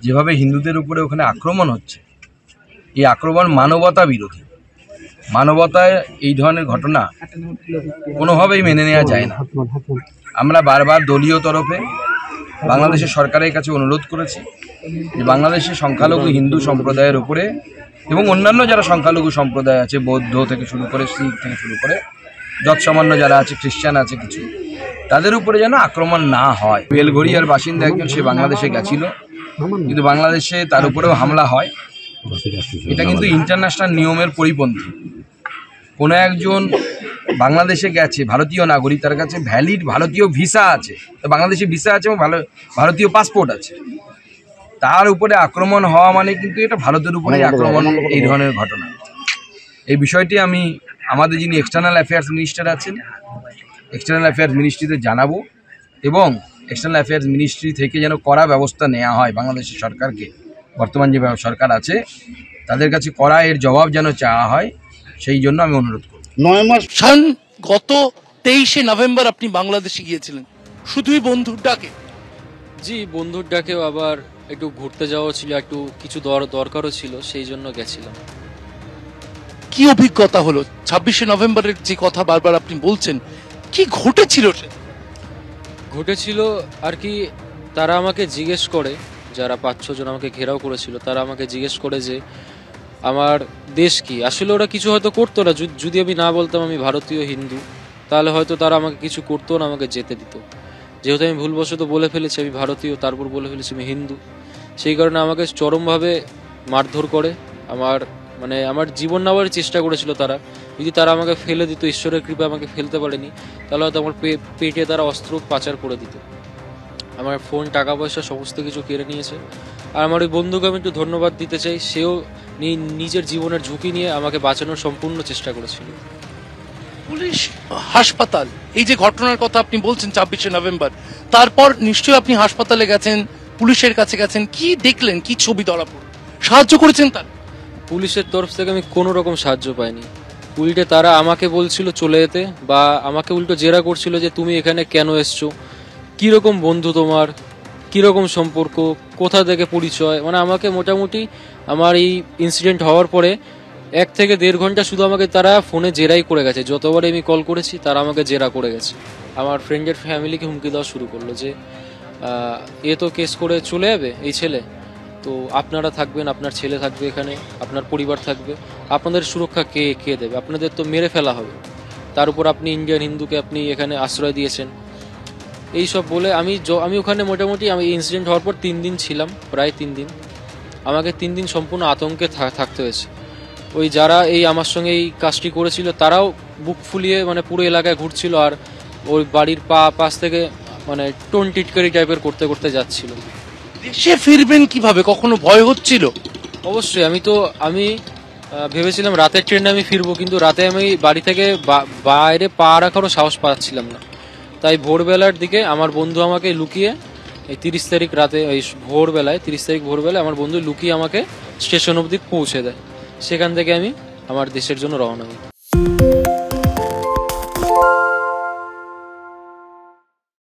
যেভাবে হিন্দুদের উপরে ওখানে আক্রমণ হচ্ছে, এই আক্রমণ মানবতা বিরোধী। মানবতায় এই ধরনের ঘটনা কোনোভাবেই মেনে নেওয়া যায় না। আমরা বারবার দলীয় তরফে বাংলাদেশের সরকারের কাছে অনুরোধ করেছি যে বাংলাদেশের সংখ্যালঘু হিন্দু সম্প্রদায়ের উপরে এবং অন্যান্য যারা সংখ্যালঘু সম্প্রদায় আছে, বৌদ্ধ থেকে শুরু করে শিখ থেকে শুরু করে যৎসামান্য যারা আছে, খ্রিস্টান আছে কিছু, তাদের উপরে যেন আক্রমণ না হয়। বেলঘড়িয়ার বাসিন্দা একজন, সে বাংলাদেশে গেছিল, কিন্তু বাংলাদেশে তার উপরেও হামলা হয়। এটা কিন্তু ইন্টারন্যাশনাল নিয়মের পরিপন্থী। কোনো একজন বাংলাদেশে গেছে, ভারতীয় নাগরিক, তার কাছে ভ্যালিড ভারতীয় ভিসা আছে, বাংলাদেশি ভিসা আছে এবং ভারতীয় পাসপোর্ট আছে, তার উপরে আক্রমণ হওয়া মানে কিন্তু এটা ভারতের উপরেই আক্রমণ। এই ধরনের ঘটনা, এই বিষয়টি আমি আমাদের যিনি এক্সটার্নাল অ্যাফেয়ার্স মিনিস্টার আছেন, এক্সটার্নাল অ্যাফেয়ার্স মিনিস্ট্রিতে জানাবো এবং এক্সটার্নাল অ্যাফেয়ার্স মিনিস্ট্রি থেকে যেন কড়া ব্যবস্থা নেওয়া হয়। বাংলাদেশের সরকারকে, বর্তমান যে সরকার আছে তাদের কাছে কড়া এর জবাব যেন চাওয়া হয়, সেই জন্য আমি অনুরোধ করব। 9 মাস গত 23শে নভেম্বর আপনি বাংলাদেশে গিয়েছিলেন শুধুই বন্ধুর ডাকে? জি, বন্ধুর ডাকেও আবার একটু ঘুরতে যাওয়া ছিল, একটু কিছু দরকারও ছিল, সেই জন্য গেছিলাম। কি অভিজ্ঞতা হলো 26শে নভেম্বরের যে কথা বারবার আপনি বলছেন, কি ঘটেছিল? ঘটেছিল আর কি, তারা আমাকে জিজ্ঞেস করে, যারা 5-6 জন আমাকে ঘেরাও করেছিল, তারা আমাকে জিজ্ঞেস করে যে আমার দেশ কি। আসলে ওরা কিছু হয়তো করতো না, যদি আমি না বলতাম আমি ভারতীয় হিন্দু, তাহলে হয়তো তারা আমাকে কিছু করতো না, আমাকে যেতে দিত। যেহেতু আমি ভুলবশত বলে ফেলেছি আমি ভারতীয়, তারপর বলে ফেলেছি আমি হিন্দু, সেই কারণে আমাকে চরমভাবে মারধর করে আমার জীবন নেওয়ার চেষ্টা করেছিল তারা। যদি তারা আমাকে ফেলে দিত, ঈশ্বরের কৃপায় আমাকে ফেলতে পারেনি, তাহলে হয়তো আমার পেটে তারা অস্ত্র পাচার করে দিত। আমার ফোন, টাকা পয়সা সমস্ত কিছু কেড়ে নিয়েছে। আর আমার ওই বন্ধুকে আমি একটু ধন্যবাদ দিতে চাই, সেও নিজের জীবনের ঝুঁকি নিয়ে আমাকে বাঁচানোর সম্পূর্ণ চেষ্টা করেছিল। পুলিশ, হাসপাতাল, এই যে ঘটনার কথা আপনি বলছেন 26শে নভেম্বর, তারপর নিশ্চয়ই আপনি হাসপাতালে গেছেন, পুলিশের কাছে গেছেন, কি দেখলেন, কি ছবি ধরা পড়ল, সাহায্য করেছেন তার? পুলিশের তরফ থেকে আমি কোনো রকম সাহায্য পাইনি। উল্টে তারা আমাকে বলছিল চলে যেতে, বা আমাকে উল্টো জেরা করছিল যে তুমি এখানে কেন এসছো, কীরকম বন্ধু তোমার, কীরকম সম্পর্ক, কোথা থেকে পরিচয়। আমাকে মোটামুটি আমার এই ইনসিডেন্ট হওয়ার পরে 1 থেকে 1.5 ঘন্টা শুধু আমাকে তারা ফোনে জেরাই করে গেছে। যতবারই আমি কল করেছি তারা আমাকে জেরা করে গেছে। আমার ফ্রেন্ডের ফ্যামিলিকে হুমকি দেওয়া শুরু করলো যে এ তো কেস করে চলে যাবে এই ছেলে, তো আপনারা থাকবেন, আপনার ছেলে থাকবে এখানে, আপনার পরিবার থাকবে, আপনাদের সুরক্ষা কে দেবে, আপনাদের তো মেরে ফেলা হবে, তার উপর আপনি ইন্ডিয়ান হিন্দুকে আপনি এখানে আশ্রয় দিয়েছেন। এইসব বলে আমি ওখানে মোটামুটি আমি ইনসিডেন্ট হওয়ার পর 3 দিন ছিলাম, প্রায় 3 দিন। আমাকে 3 দিন সম্পূর্ণ আতঙ্কে থাকতে হয়েছে। ওই যারা আমার সঙ্গে এই কাজটি করেছিল তারাও বুক ফুলিয়ে পুরো এলাকায় ঘুরছিল, আর ওই বাড়ির পাশ থেকে টোন টিটকারি টাইপের করতে যাচ্ছিল। দেশে ফিরবেন কিভাবে, কখনো ভয় হচ্ছিল? অবশ্যই, আমি ভেবেছিলাম রাতের ট্রেনে আমি ফিরবো, কিন্তু রাতে আমি বাড়ি থেকে বাইরে পা রাখারও সাহস পাচ্ছিলাম না। তাই ভোরবেলার দিকে আমার বন্ধু আমাকে লুকিয়ে, এই 30 তারিখ রাতে, এই 30 তারিখ ভোরবেলায় আমার বন্ধু লুকিয়ে আমাকে স্টেশন অবধি পৌঁছে দেয়। সেখান থেকে আমি আমার দেশের জন্য রওনা হই।